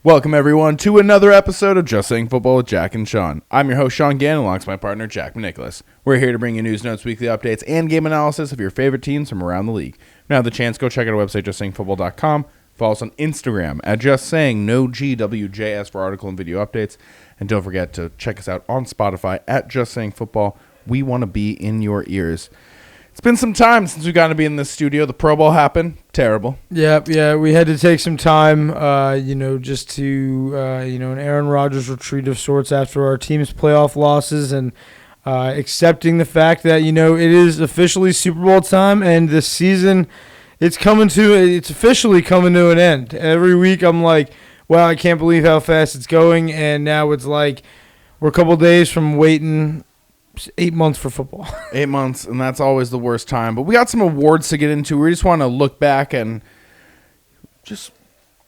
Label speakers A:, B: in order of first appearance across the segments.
A: Welcome, everyone, to another episode of Just Saying Football with Jack and Sean. I'm your host, Sean Gann, alongside my partner, Jack Nicholas. We're here to bring you news, notes, weekly updates, and game analysis of your favorite teams from around the league. Now, the chance, go check out our website, justsayingfootball.com. Follow us on Instagram at justsaying, no GWJS for article and video updates. And don't forget to check us out on Spotify at Just Saying Football. We want to be in your ears. It's been some time since we got to be in the studio. The Pro Bowl happened. Terrible.
B: Yeah. We had to take some time, just to, an Aaron Rodgers retreat of sorts after our team's playoff losses and accepting the fact that, it is officially Super Bowl time and the season, it's officially coming to an end. Every week I'm like, wow, I can't believe how fast it's going. And now it's like we're a couple days from waiting 8 months for football.
A: 8 months, and that's always the worst time. But we got some awards to get into. We just want to look back and just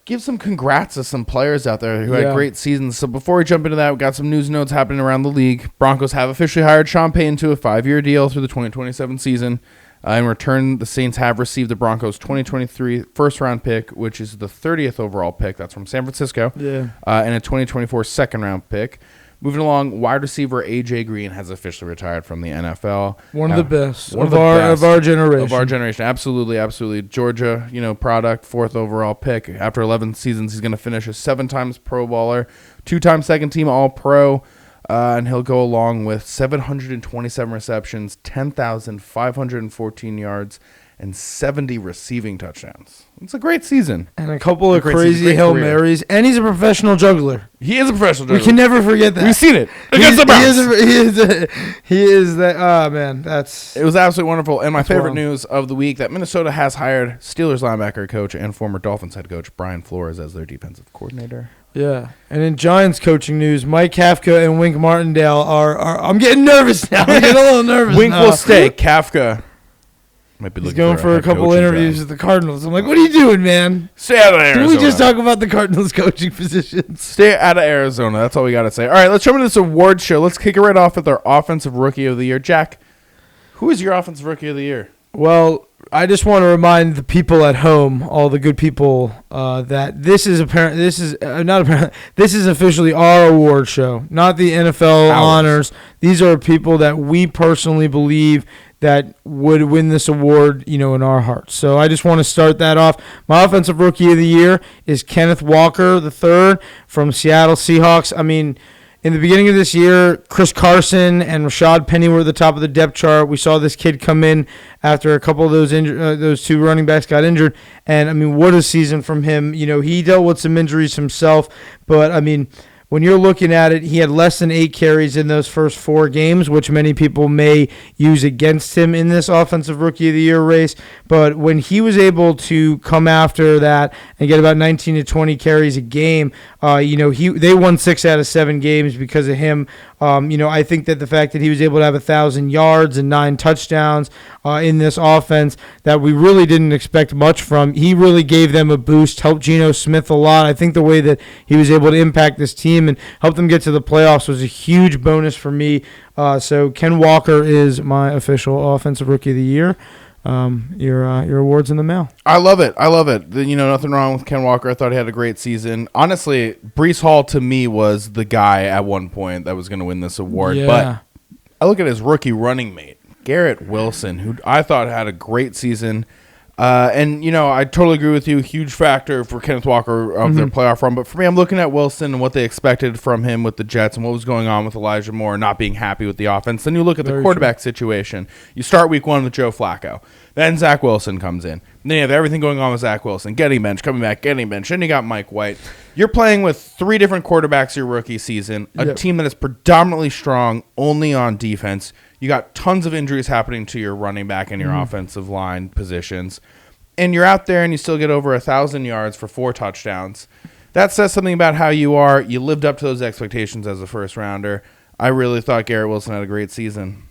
A: give some congrats to some players out there who had great seasons. So before we jump into that, we got some news notes happening around the league. Broncos have officially hired Sean Payton to a 5-year deal through the 2027 season. In return, the Saints have received the Broncos' 2023 first-round pick, which is the 30th overall pick. That's from San Francisco.
B: Yeah.
A: And a 2024 second-round pick. Moving along, wide receiver A.J. Green has officially retired from the NFL.
B: One of the best of our generation.
A: Of our generation, absolutely. Georgia, product, 4th overall pick. After 11 seasons, he's going to finish a 7 times Pro Bowler, 2-time second-team All-Pro, and he'll go along with 727 receptions, 10,514 yards, and 70 receiving touchdowns. It's a great season.
B: And a couple of crazy Hail Marys. And he's a professional juggler.
A: He is a professional juggler.
B: We can never forget that.
A: We've seen it against the Browns.
B: He is that. Oh, man. It
A: was absolutely wonderful. And my favorite news of the week, that Minnesota has hired Steelers linebacker coach and former Dolphins head coach Brian Flores as their defensive coordinator.
B: Yeah. And in Giants coaching news, Mike Kafka and Wink Martindale are I'm getting nervous now. I'm getting a little nervous
A: Wink
B: now.
A: will stay. Kafka might be
B: He's going for a couple interviews with the Cardinals. I'm like, what are you doing, man?
A: Stay out of Arizona.
B: Did we just talk about the Cardinals coaching positions?
A: Stay out of Arizona. That's all we got to say. All right, let's jump into this award show. Let's kick it right off with our Offensive Rookie of the Year. Jack, who is your Offensive Rookie of the Year?
B: Well, I just want to remind the people at home, all the good people, that this is officially our award show, not the NFL honors. These are people that we personally believe that would win this award, in our hearts. So I just want to start that off. My Offensive Rookie of the Year is Kenneth Walker III from Seattle Seahawks. I mean, in the beginning of this year, Chris Carson and Rashad Penny were at the top of the depth chart. We saw this kid come in after a couple of those two running backs got injured. And, I mean, what a season from him. He dealt with some injuries himself. But, I mean, when you're looking at it, he had less than 8 carries in those first 4 games, which many people may use against him in this Offensive Rookie of the Year race. But when he was able to come after that and get about 19 to 20 carries a game, they won 6 out of 7 games because of him. I think that the fact that he was able to have 1,000 yards and 9 touchdowns in this offense that we really didn't expect much from, he really gave them a boost, helped Geno Smith a lot. I think the way that he was able to impact this team and help them get to the playoffs was a huge bonus for me. So Ken Walker is my official Offensive Rookie of the Year. Your award's in the mail.
A: I love it. Nothing wrong with Ken Walker. I thought he had a great season. Honestly, Breece Hall to me was the guy at one point that was going to win this award.
B: Yeah.
A: But I look at his rookie running mate, Garrett Wilson, who I thought had a great season. I totally agree with you. Huge factor for Kenneth Walker of their playoff run. But for me, I'm looking at Wilson and what they expected from him with the Jets and what was going on with Elijah Moore not being happy with the offense. Then you look at the quarterback situation. You start week 1 with Joe Flacco. Then Zach Wilson comes in. Then you have everything going on with Zach Wilson. Getting benched, coming back, getting benched. Then you got Mike White. You're playing with 3 different quarterbacks your rookie season. A team that is predominantly strong only on defense. You got tons of injuries happening to your running back and your offensive line positions. And you're out there and you still get over 1,000 yards for 4 touchdowns. That says something about how you are. You lived up to those expectations as a first rounder. I really thought Garrett Wilson had a great season.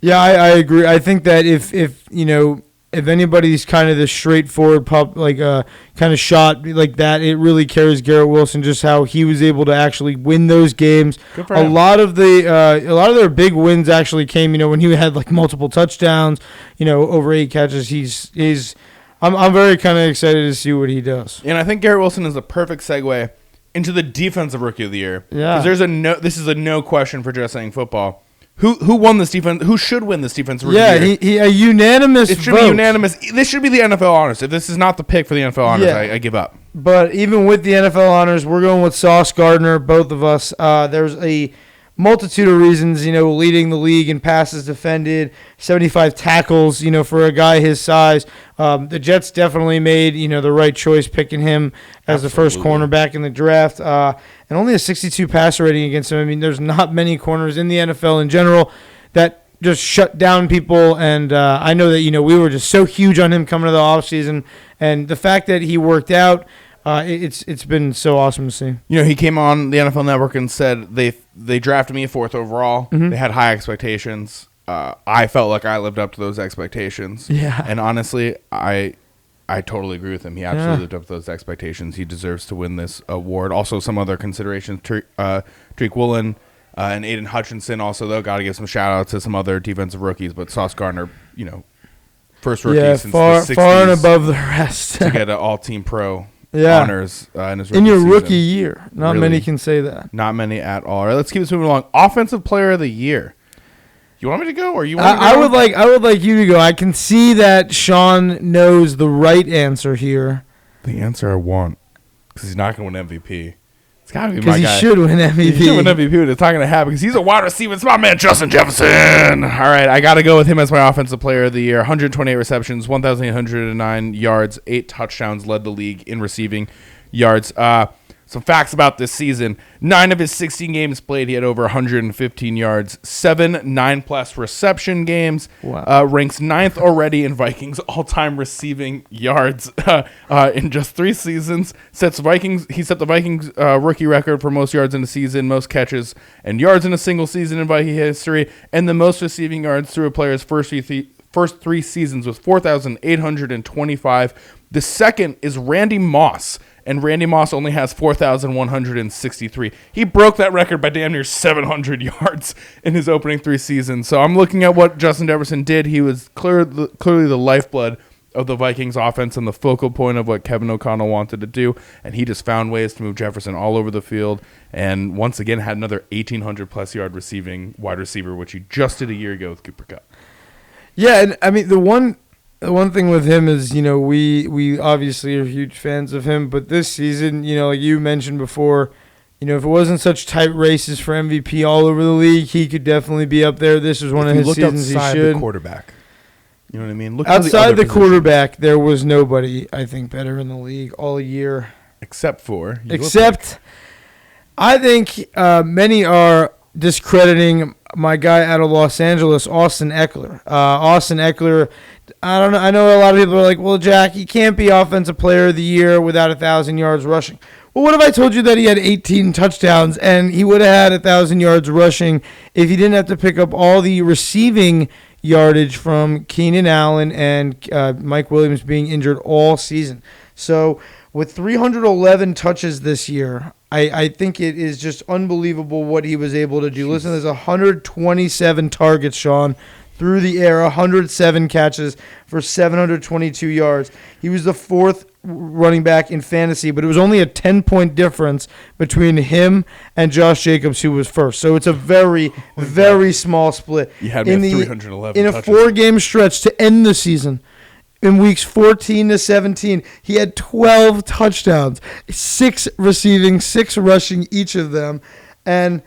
B: Yeah, I agree. I think that if anybody's kind of the straightforward kind of shot like that, it really carries Garrett Wilson, just how he was able to actually win those games.
A: Good for him.
B: A lot of their big wins actually came, when he had like multiple touchdowns, over 8 catches. I'm very kind of excited to see what he does.
A: And I think Garrett Wilson is the perfect segue into the defensive rookie of the year.
B: Yeah.
A: Because this is a no question for Just Saying Football. Who won this defense? Who should win this defensive rookie of the year?
B: Yeah, a unanimous
A: It should
B: vote.
A: be unanimous. This should be the NFL honors. If this is not the pick for the NFL honors, I give up.
B: But even with the NFL honors, we're going with Sauce Gardner, both of us. There's a multitude of reasons, leading the league in passes defended, 75 tackles, for a guy his size. The Jets definitely made, the right choice picking him as the first cornerback in the draft. And only a 62 passer rating against him. I mean, there's not many corners in the NFL in general that just shut down people. And I know that, we were just so huge on him coming to the offseason. And the fact that he worked out, it's been so awesome to see.
A: He came on the NFL Network and said they drafted me 4th overall. Mm-hmm. They had high expectations. I felt like I lived up to those expectations.
B: Yeah.
A: And honestly, I totally agree with him. He absolutely lived up to those expectations. He deserves to win this award. Also, some other considerations: Tariq Woolen and Aiden Hutchinson. Also, though, got to give some shout outs to some other defensive rookies. But Sauce Gardner, first rookie since the 60s,
B: far and above the rest
A: to get an All-Team Pro. Honors in his rookie
B: in your
A: season.
B: Rookie year. Not
A: really,
B: many can say that.
A: Not many at all. All right, let's keep this moving along. Offensive Player of the Year. You want me to go, or you want to go?
B: I would like you to go. I can see that Sean knows the right answer here.
A: The answer I want, because he's not going to win MVP. It's got to be my
B: guy. Because he should win MVP.
A: He should win MVP, but it's not going to happen because he's a wide receiver. It's my man, Justin Jefferson. All right, I got to go with him as my Offensive Player of the Year. 128 receptions, 1,809 yards, 8 touchdowns, led the league in receiving yards. Some facts about this season. 9 of his 16 games played, he had over 115 yards. 7 9+ reception games.
B: Wow.
A: Ranks 9th already in Vikings all-time receiving yards in just 3 seasons. He set the Vikings rookie record for most yards in a season, most catches and yards in a single season in Viking history, and the most receiving yards through a player's first 3 seasons with 4,825. The second is Randy Moss, and Randy Moss only has 4,163. He broke that record by damn near 700 yards in his opening 3 seasons. So I'm looking at what Justin Jefferson did. He was clearly the lifeblood of the Vikings offense and the focal point of what Kevin O'Connell wanted to do, and he just found ways to move Jefferson all over the field, and once again had another 1,800+ yard receiving wide receiver, which he just did a year ago with Cooper Kupp. Yeah,
B: and I mean the one thing with him is, we obviously are huge fans of him, but this season, like you mentioned before, if it wasn't such tight races for MVP all over the league, he could definitely be up there. This was one of his seasons he should.
A: The quarterback. You know what I mean? Look
B: outside the quarterback, there was nobody, I think, better in the league all year. I think many are discrediting my guy out of Los Angeles, Austin Eckler. Austin Eckler, I don't know. I know a lot of people are like, well, Jack, he can't be Offensive Player of the Year without 1,000 yards rushing. Well, what if I told you that he had 18 touchdowns and he would have had 1,000 yards rushing if he didn't have to pick up all the receiving yardage from Keenan Allen and Mike Williams being injured all season? So with 311 touches this year, I think it is just unbelievable what he was able to do. Listen, there's 127 targets, Sean, through the air, 107 catches for 722 yards. He was the 4th running back in fantasy, but it was only a 10-point difference between him and Josh Jacobs, who was first. So it's a very, very small split.
A: You had me at 311
B: in a 4-game stretch to end the season. In weeks 14 to 17, he had 12 touchdowns, 6 receiving, 6 rushing each of them. And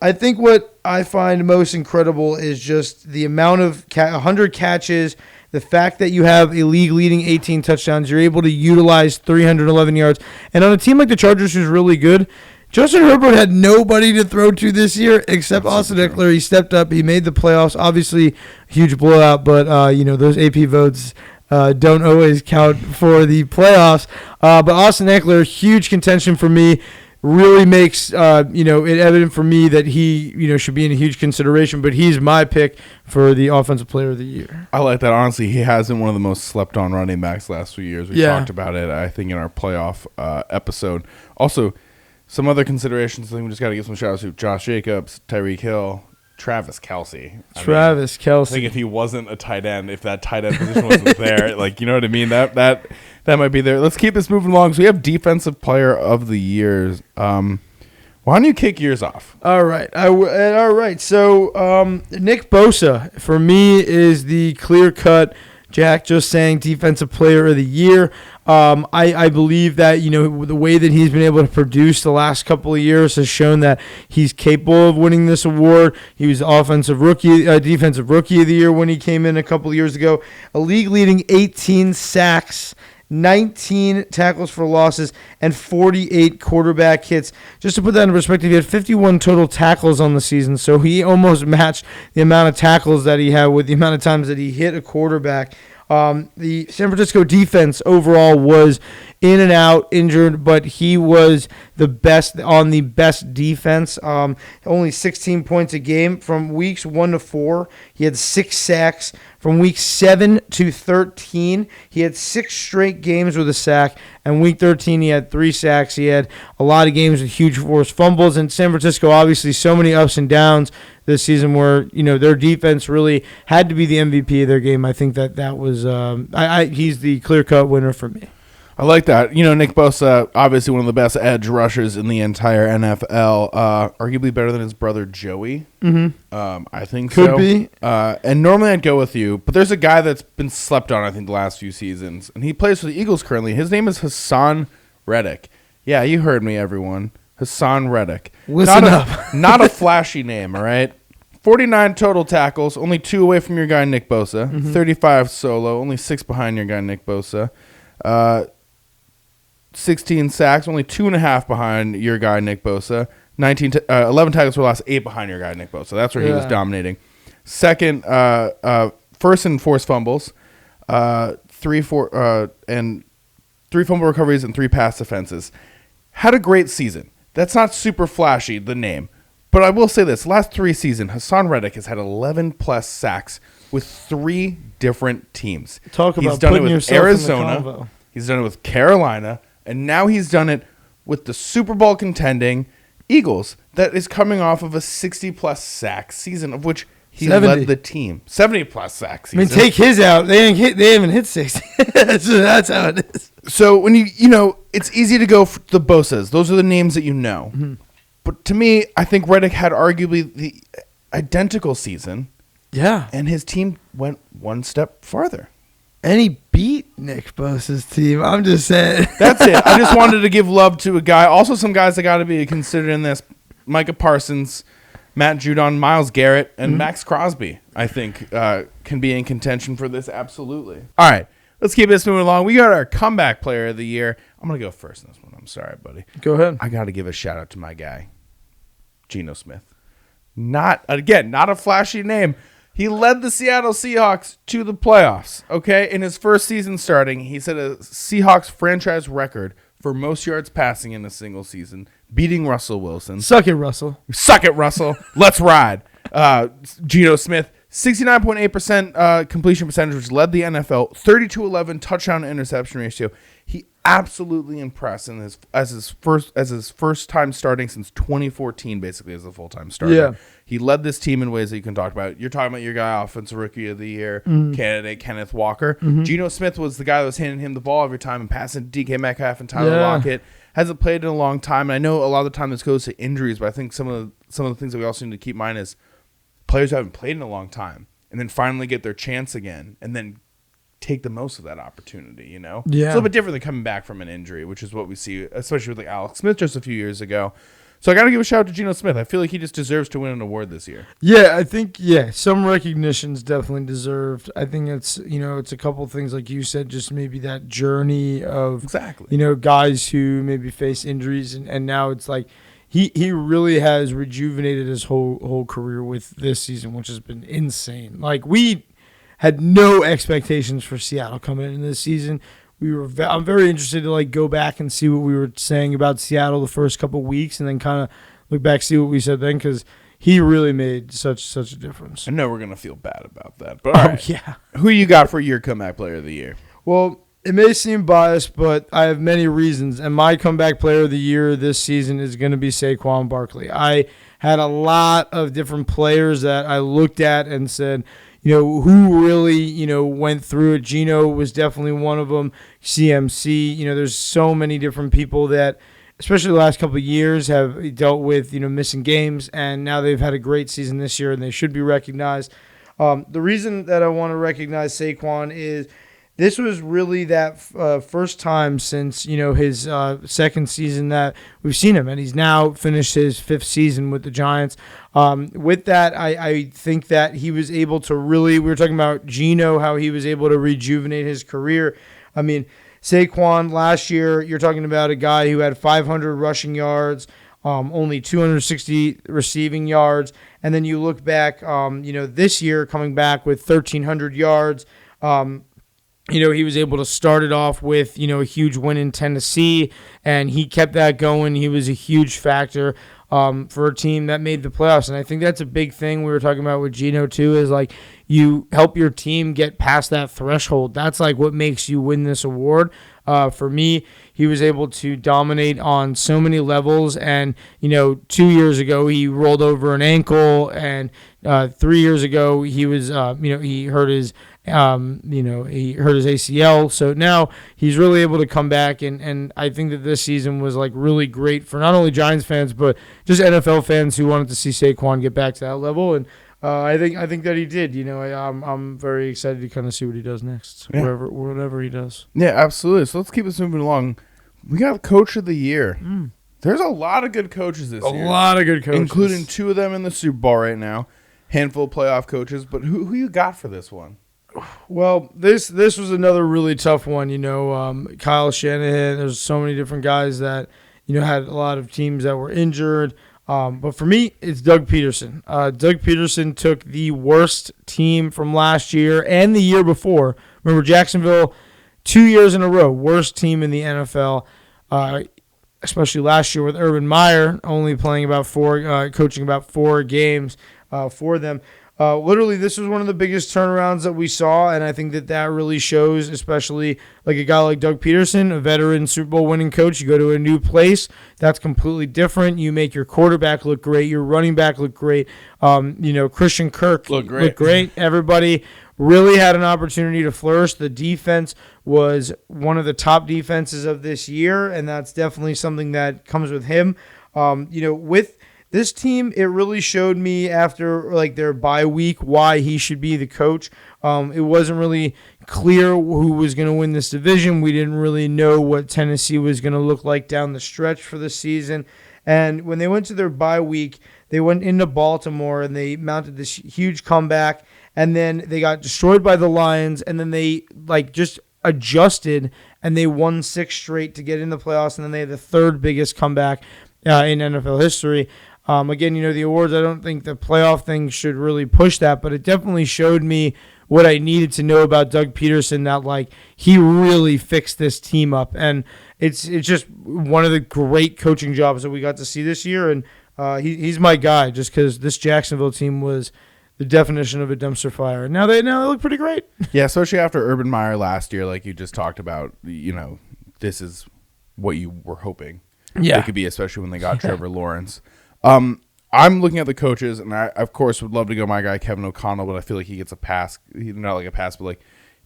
B: I think what I find most incredible is just the amount of 100 catches, the fact that you have a league-leading 18 touchdowns, you're able to utilize 311 yards. And on a team like the Chargers, who's really good, Justin Herbert had nobody to throw to this year except Austin Eckler. He stepped up. He made the playoffs. Obviously, huge blowout, but those AP votes don't always count for the playoffs. But Austin Eckler, huge contention for me, really makes it evident for me that he should be in a huge consideration. But he's my pick for the Offensive Player of the Year.
A: I like that. Honestly, he has been one of the most slept on running backs the last few years. We talked about it, I think, in our playoff episode. Also, some other considerations. I think we just got to give some shout outs to Josh Jacobs, Tyreek Hill, Travis Kelce.
B: Kelce.
A: I think if he wasn't a tight end, if that tight end position wasn't there, you know what I mean? That That might be there. Let's keep this moving along. So we have defensive player of the year. Why don't you kick yours off?
B: All right. All right. So Nick Bosa, for me, is the clear-cut, Jack just saying, defensive player of the year. I believe that, the way that he's been able to produce the last couple of years has shown that he's capable of winning this award. He was defensive rookie of the year when he came in a couple of years ago. A league-leading 18 sacks, 19 tackles for losses, and 48 quarterback hits. Just to put that in perspective, he had 51 total tackles on the season, so he almost matched the amount of tackles that he had with the amount of times that he hit a quarterback. The San Francisco defense overall was in and out, injured, but he was the best on the best defense. Only 16 points a game from weeks 1 to 4. He had 6 sacks. From week 7 to 13, he had 6 straight games with a sack. And week 13, he had 3 sacks. He had a lot of games with huge forced fumbles. And San Francisco, obviously, so many ups and downs this season where, their defense really had to be the MVP of their game. I think that was he's the clear-cut winner for me.
A: I like that. Nick Bosa, obviously one of the best edge rushers in the entire NFL. Arguably better than his brother Joey.
B: Mm-hmm.
A: I think
B: Could be.
A: And normally I'd go with you, but there's a guy that's been slept on, I think, the last few seasons. And he plays for the Eagles currently. His name is Hassan Reddick. Yeah, you heard me, everyone. Hassan Reddick.
B: Listen up.
A: Not a flashy name, all right? 49 total tackles, only 2 away from your guy Nick Bosa. Mm-hmm. 35 solo, only 6 behind your guy Nick Bosa. 16 sacks, only 2.5 behind your guy Nick Bosa. 11 tackles for loss, 8 behind your guy Nick Bosa. That's where he was dominating. Second, first in forced fumbles, 3 fumble recoveries and 3 pass defenses. Had a great season. That's not super flashy, the name. But I will say this. Last 3 seasons, Hassan Reddick has had 11-plus sacks with 3 different teams.
B: Talk about
A: He's done it
B: putting
A: with
B: yourself
A: Arizona.
B: in the convo.
A: He's done it with Carolina. And now he's done it with the Super Bowl contending Eagles that is coming off of a 60-plus sack season, of which he led the team. 70-plus sack season.
B: I mean, take his out. They haven't hit 60. So that's how it is.
A: So when it's easy to go for the Bosas. Those are the names that you know. Mm-hmm. But to me, I think Reddick had arguably the identical season.
B: Yeah.
A: And his team went one step farther.
B: And he beat Nick Bosa's team. I'm just saying.
A: That's it. I just wanted to give love to a guy. Also, some guys that got to be considered in this. Micah Parsons, Matt Judon, Myles Garrett, and Max Crosby, I think, can be in contention for this. Absolutely. All right. Let's keep this moving along. We got our comeback player of the year. I'm going to go first in this one. I'm sorry, buddy.
B: Go ahead.
A: I got to give a shout out to my guy, Geno Smith. Not a flashy name. He led the Seattle Seahawks to the playoffs, okay? In his first season starting, he set a Seahawks franchise record for most yards passing in a single season, beating Russell Wilson.
B: Suck it, Russell.
A: Suck it, Russell. Let's ride. Geno Smith, 69.8% completion percentage, which led the NFL, 32-11 touchdown to interception ratio. He absolutely impressed as his first time starting since 2014, basically as a full-time starter.
B: Yeah.
A: He led this team in ways that you can talk about. You're talking about your guy, Offensive Rookie of the Year candidate, Kenneth Walker. Mm-hmm. Geno Smith was the guy that was handing him the ball every time and passing to DK Metcalf and Tyler Lockett. Hasn't played in a long time, and I know a lot of the time this goes to injuries, but I think some of the things that we also need to keep in mind is players who haven't played in a long time and then finally get their chance again and then take the most of that opportunity, Yeah. It's a little bit different than coming back from an injury, which is what we see, especially with like Alex Smith just a few years ago. So I got to give a shout out to Geno Smith. I feel like he just deserves to win an award this year.
B: Yeah, I think, some recognition's definitely deserved. I think it's, it's a couple things like you said, just maybe that journey of, guys who maybe face injuries. And now it's like he really has rejuvenated his whole career with this season, which has been insane. Like, we had no expectations for Seattle coming into this season. I'm very interested to go back and see what we were saying about Seattle the first couple of weeks, and then kind of look back, see what we said then, because he really made such a difference.
A: I know we're gonna feel bad about that, but all right.
B: Yeah.
A: Who you got for your comeback player of the year?
B: Well, it may seem biased, but I have many reasons, and my comeback player of the year this season is going to be Saquon Barkley. I had a lot of different players that I looked at and said, who really, went through it. Geno was definitely one of them. CMC, there's so many different people that, especially the last couple of years, have dealt with, missing games, and now they've had a great season this year, and they should be recognized. The reason that I want to recognize Saquon is this was really that first time since, his second season that we've seen him, and he's now finished his 5th season with the Giants. With that, I think that he was able to really, we were talking about Geno, how he was able to rejuvenate his career. I mean, Saquon last year, you're talking about a guy who had 500 rushing yards, only 260 receiving yards, and then you look back, this year coming back with 1,300 yards. He was able to start it off with, a huge win in Tennessee, and he kept that going. He was a huge factor for a team that made the playoffs, and I think that's a big thing we were talking about with Geno too, is like you help your team get past that threshold. That's like what makes you win this award. For me, he was able to dominate on so many levels, and 2 years ago he rolled over an ankle, and 3 years ago he was, he hurt his ACL. So now he's really able to come back, and I think that this season was like really great for not only Giants fans but just NFL fans who wanted to see Saquon get back to that level. And I think that he did. I'm very excited to kind of see what he does next, whatever he does.
A: Yeah, absolutely. So let's keep this moving along. We got Coach of the Year. There's a lot of good coaches this year.
B: A lot of good coaches,
A: including 2 of them in the Super Bowl right now. Handful of playoff coaches, but who you got for this one?
B: Well, this was another really tough one. Kyle Shanahan. There's so many different guys that had a lot of teams that were injured. But for me, it's Doug Peterson. Doug Peterson took the worst team from last year and the year before. Remember, Jacksonville, 2 years in a row, worst team in the NFL. Especially last year with Urban Meyer only playing coaching about 4 games for them. Literally, this was one of the biggest turnarounds that we saw, and I think that really shows, especially like a guy like Doug Peterson, a veteran Super Bowl winning coach. You go to a new place, that's completely different. You make your quarterback look great, your running back look great. Christian Kirk looked great. Everybody really had an opportunity to flourish. The defense was one of the top defenses of this year, and that's definitely something that comes with him. With this team, it really showed me after their bye week why he should be the coach. It wasn't really clear who was going to win this division. We didn't really know what Tennessee was going to look like down the stretch for the season. And when they went to their bye week, they went into Baltimore and they mounted this huge comeback. And then they got destroyed by the Lions. And then they just adjusted and they won 6 straight to get in the playoffs. And then they had the 3rd biggest comeback in NFL history. Again, the awards, I don't think the playoff thing should really push that, but it definitely showed me what I needed to know about Doug Peterson, that he really fixed this team up. And it's just one of the great coaching jobs that we got to see this year. And he's my guy just because this Jacksonville team was the definition of a dumpster fire. And now they look pretty great.
A: Yeah, especially after Urban Meyer last year, like you just talked about, this is what you were hoping it could be, especially when they got Trevor Lawrence. I'm looking at the coaches, and I, of course, would love to go my guy, Kevin O'Connell, but I feel like he gets a pass. Not like a pass, but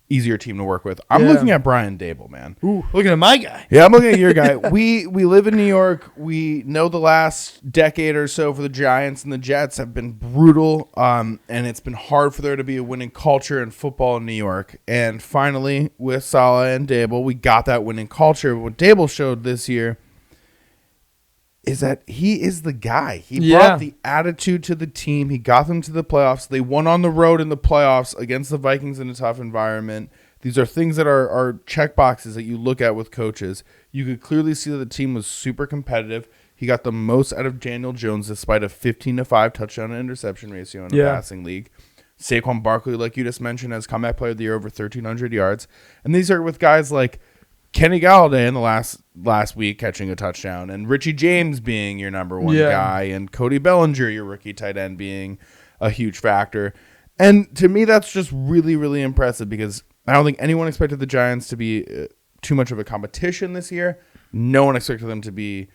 A: easier team to work with. I'm looking at Brian Dable, man.
B: Ooh, looking at my guy.
A: Yeah, I'm looking at your guy. We live in New York. We know the last decade or so for the Giants and the Jets have been brutal, and it's been hard for there to be a winning culture in football in New York. And finally, with Saleh and Dable, we got that winning culture. What Dable showed this year is that he is the guy. He brought the attitude to the team. He got them to the playoffs. They won on the road in the playoffs against the Vikings in a tough environment. These are things that are check boxes that you look at with coaches. You could clearly see that the team was super competitive. He got the most out of Daniel Jones despite a 15-5 touchdown to interception ratio in a passing league. Saquon Barkley, like you just mentioned, has comeback player of the year over 1,300 yards. And these are with guys like Kenny Galladay in the last week catching a touchdown, and Richie James being your number one guy, and Cody Bellinger, your rookie tight end, being a huge factor. And to me, that's just really, really impressive because I don't think anyone expected the Giants to be too much of a competition this year. No one expected them to be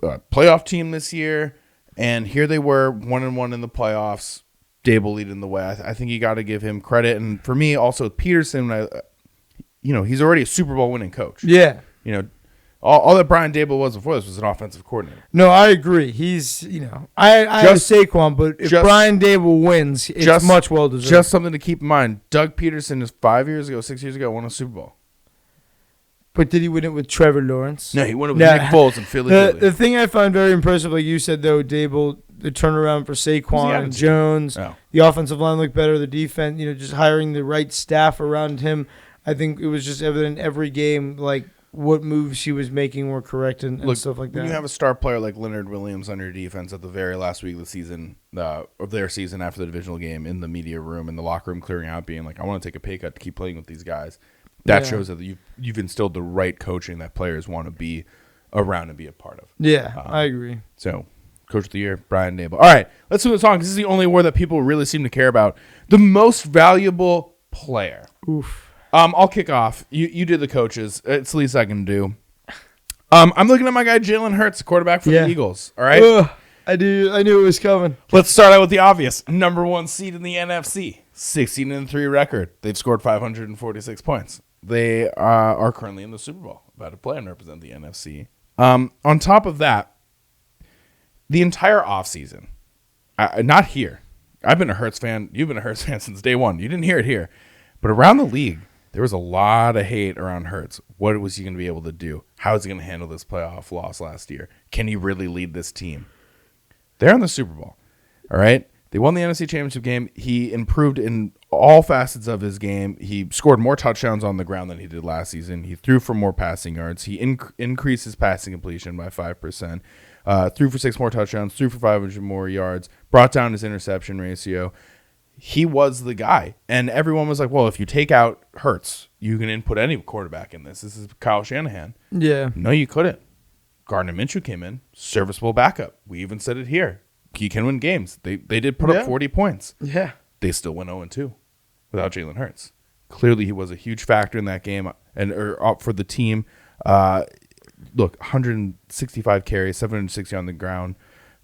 A: a playoff team this year. And here they were, 1-1 in the playoffs. Dable leading the way. I think you got to give him credit. And for me, also with Peterson, he's already a Super Bowl winning coach.
B: Yeah.
A: All that Brian Dable was before this was an offensive coordinator.
B: No, I agree. He's, I have Saquon, but if Brian Dable wins, it's much well deserved.
A: Just something to keep in mind. Doug Peterson is 6 years ago, won a Super Bowl.
B: But did he win it with Trevor Lawrence?
A: No, he won it with Nick Foles and Philly.
B: The thing I find very impressive, like you said, though, Dable, the turnaround for Saquon and Jones, the offensive line looked better, the defense, just hiring the right staff around him. I think it was just evident every game, like, what moves he was making were correct and stuff like that.
A: When you have a star player like Leonard Williams on your defense at the very last week of the season, of their season after the divisional game, in the media room, in the locker room, clearing out, being like, I want to take a pay cut to keep playing with these guys. That shows that you've instilled the right coaching that players want to be around and be a part of.
B: Yeah, I agree.
A: So, Coach of the Year, Brian Dable. All right, let's do the song. This is the only award that people really seem to care about. The most valuable player.
B: Oof.
A: I'll kick off. You did the coaches. It's the least I can do. I'm looking at my guy Jalen Hurts, the quarterback for the Eagles. All right.
B: I knew it was coming.
A: Let's start out with the obvious. Number 1 seed in the NFC, 16-3 record. They've scored 546 points. They are currently in the Super Bowl, about to play and represent the NFC. On top of that, the entire offseason, not here. I've been a Hurts fan. You've been a Hurts fan since day one. You didn't hear it here. But around the league, there was a lot of hate around Hurts. What was he going to be able to do? How is he going to handle this playoff loss last year? Can he really lead this team? They're in the Super Bowl, all right? They won the NFC Championship game. He improved in all facets of his game. He scored more touchdowns on the ground than he did last season. He threw for more passing yards. He increased his passing completion by 5%. Threw for 6 more touchdowns. Threw for 500 more yards. Brought down his interception ratio. He was the guy. And everyone was like, well, if you take out Hurts, you can input any quarterback in this. This is Kyle Shanahan.
B: Yeah.
A: No, you couldn't. Gardner Minshew came in, serviceable backup. We even said it here. He can win games. They did put up 40 points.
B: Yeah.
A: They still went 0-2 without Jalen Hurts. Clearly, he was a huge factor in that game or for the team. Look, 165 carries, 760 on the ground,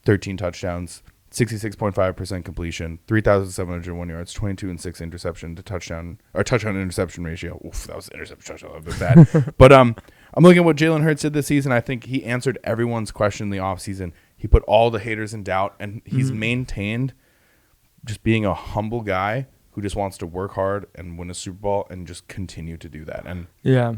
A: 13 touchdowns, 66.5% completion, 3,701 yards, 22-6 interception to touchdown interception ratio. Oof, that was interception touchdown. That was bad. But I'm looking at what Jalen Hurts did this season. I think he answered everyone's question in the offseason. He put all the haters in doubt, and he's maintained just being a humble guy who just wants to work hard and win a Super Bowl and just continue to do that. And
B: yeah,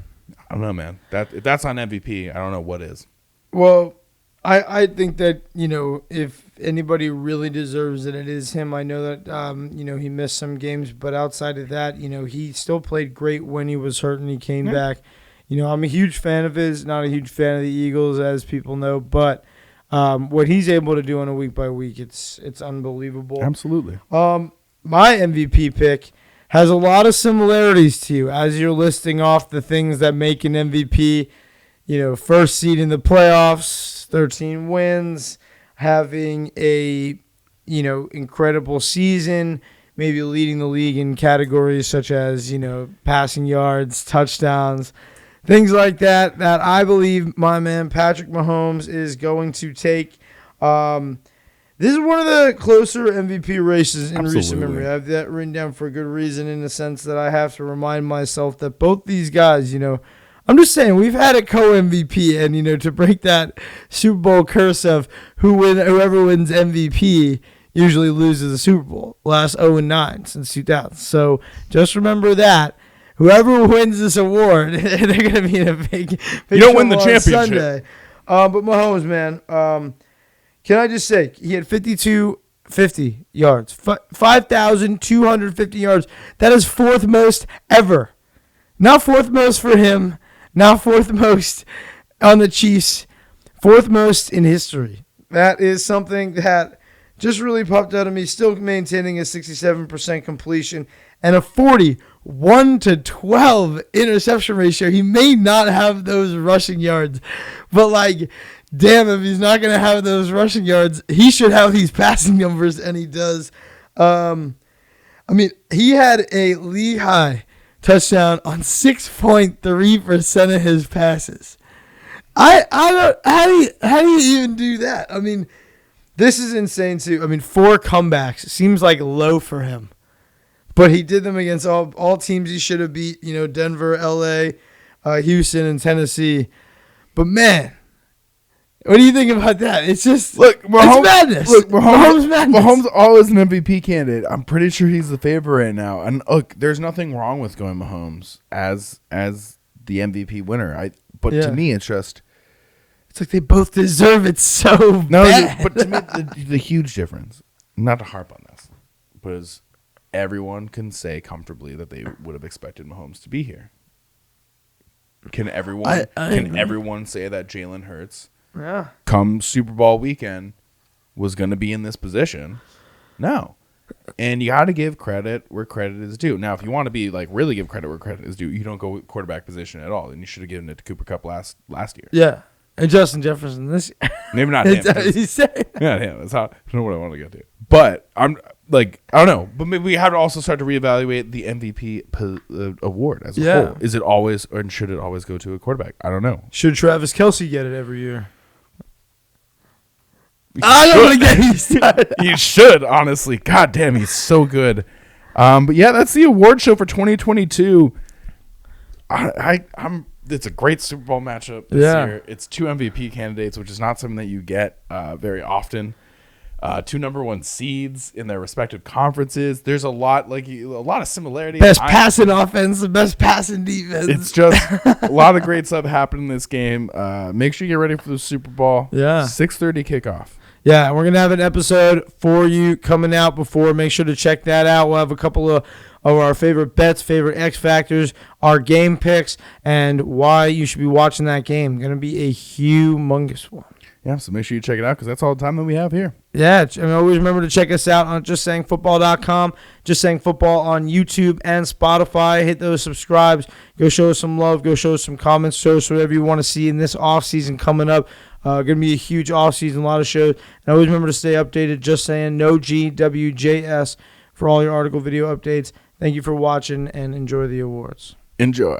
A: I don't know, man. If that's on MVP, I don't know what is.
B: Well, I think that, if anybody really deserves it, it is him. I know that, he missed some games, but outside of that, he still played great when he was hurt and he came back. I'm a huge fan of his, not a huge fan of the Eagles, as people know, but what he's able to do on a week-by-week, it's unbelievable.
A: Absolutely.
B: My MVP pick has a lot of similarities to you as you're listing off the things that make an MVP. First seed in the playoffs, 13 wins, having a, incredible season, maybe leading the league in categories such as, passing yards, touchdowns, things like that I believe my man Patrick Mahomes is going to take. This is one of the closer MVP races in recent memory. I have that written down for a good reason, in the sense that I have to remind myself that both these guys, I'm just saying, we've had a co-MVP, and, to break that Super Bowl curse of whoever wins MVP usually loses the Super Bowl. Last 0-9 since 2000. So just remember that. Whoever wins this award, they're going to be in a big
A: you don't win the championship.
B: Sunday. But Mahomes, man, can I just say, he had 5,250 yards, 5,250 yards. That is fourth most ever. Not fourth most for him. Now fourth most on the Chiefs, fourth most in history. That is something that just really popped out of me. Still maintaining a 67% completion and a 41-12 interception ratio. He may not have those rushing yards, but damn, if he's not going to have those rushing yards, he should have these passing numbers, and he does. He had a league high touchdown on 6.3% of his passes. I don't. How do you even do that? This is insane too. I mean, 4 comebacks seems like low for him, but he did them against all teams he should have beat. You know, Denver, LA, Houston, and Tennessee. But man, what do you think about that? It's just it's madness.
A: Look, Mahomes madness. Mahomes always an MVP candidate. I'm pretty sure he's the favorite right now. And look, there's nothing wrong with going Mahomes as the MVP winner. But to me, it's
B: like they both deserve it so bad.
A: But to me, the huge difference, not to harp on this, but is everyone can say comfortably that they would have expected Mahomes to be here. Can everyone say that Jalen Hurts, come Super Bowl weekend, was going to be in this position? No. And you got to give credit where credit is due. Now, if you want to be like really give credit where credit is due, you don't go quarterback position at all, and you should have given it to Cooper Kupp last year.
B: Yeah. And Justin Jefferson this year.
A: Maybe not him. Not him. That's how I don't know what I want to get to. But I'm like, I don't know. But maybe we have to also start to reevaluate the MVP award as a whole. Is it always, or should it always go to a quarterback? I don't know.
B: Should Travis Kelce get it every year? I don't want to get you started.
A: He should, honestly. God damn, he's so good. But yeah, that's the award show for 2022. It's a great Super Bowl matchup this year. It's 2 MVP candidates, which is not something that you get very often. 2 number 1 seeds in their respective conferences. There's a lot of similarities.
B: Best passing offense, the best passing defense.
A: It's just a lot of great stuff happened in this game. Make sure you get ready for the Super Bowl.
B: Yeah,
A: 6:30 kickoff.
B: Yeah, we're gonna have an episode for you coming out before. Make sure to check that out. We'll have a couple of our favorite bets, favorite X factors, our game picks, and why you should be watching that game. Going to be a humongous one.
A: Yeah, so make sure you check it out because that's all the time that we have here.
B: Yeah, and always remember to check us out on justsayingfootball.com, Just Saying Football on YouTube and Spotify. Hit those subscribes. Go show us some love. Go show us some comments. Show us whatever you want to see in this offseason coming up. Going to be a huge offseason, a lot of shows. And always remember to stay updated. Just Saying, no GWJS for all your article video updates. Thank you for watching and enjoy the awards.
A: Enjoy.